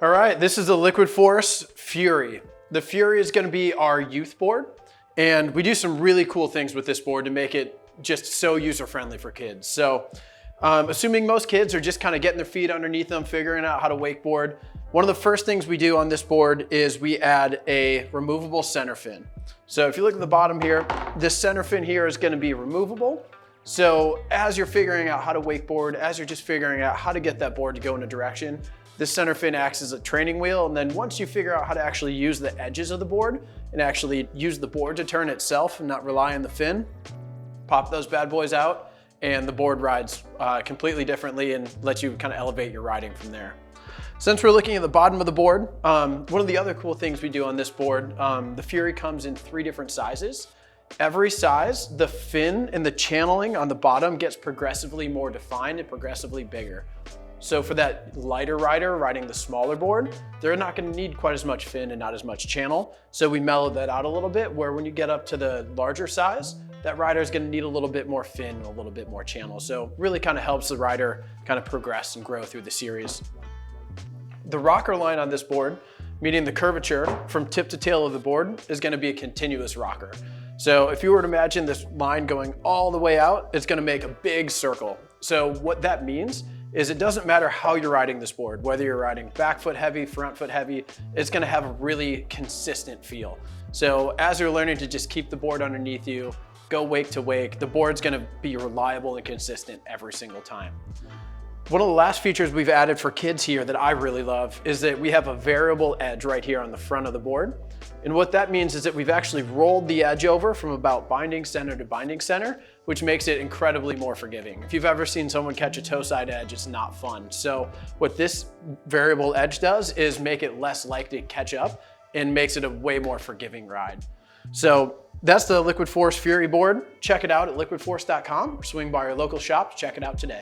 All right, this is the Liquid Force Fury. The Fury is gonna be our youth board, and we do some really cool things with this board to make it just so user-friendly for kids. So, assuming most kids are just kind of getting their feet underneath them, figuring out how to wakeboard, one of the first things we do on this board is we add a removable center fin. So if you look at the bottom here, this center fin here is gonna be removable. So as you're figuring out how to wakeboard, as you're just figuring out how to get that board to go in a direction, this center fin acts as a training wheel, and then once you figure out how to actually use the edges of the board and actually use the board to turn itself and not rely on the fin, pop those bad boys out, and the board rides completely differently and lets you kind of elevate your riding from there. Since we're looking at the bottom of the board, one of the other cool things we do on this board, the Fury comes in 3 different sizes. Every size, the fin and the channeling on the bottom gets progressively more defined and progressively bigger. So for that lighter rider riding the smaller board, they're not gonna need quite as much fin and not as much channel. So we mellowed that out a little bit, where when you get up to the larger size, that rider is gonna need a little bit more fin and a little bit more channel. So really kind of helps the rider kind of progress and grow through the series. The rocker line on this board, meaning the curvature from tip to tail of the board, is gonna be a continuous rocker. So if you were to imagine this line going all the way out, it's gonna make a big circle. So what that means is it doesn't matter how you're riding this board, whether you're riding back foot heavy, front foot heavy, it's gonna have a really consistent feel. So as you're learning to just keep the board underneath you, go wake to wake, the board's gonna be reliable and consistent every single time. One of the last features we've added for kids here that I really love is that we have a variable edge right here on the front of the board. And what that means is that we've actually rolled the edge over from about binding center to binding center, which makes it incredibly more forgiving. If you've ever seen someone catch a toe side edge, it's not fun. So what this variable edge does is make it less likely to catch up and makes it a way more forgiving ride. So that's the Liquid Force Fury board. Check it out at liquidforce.com or swing by your local shop to check it out today.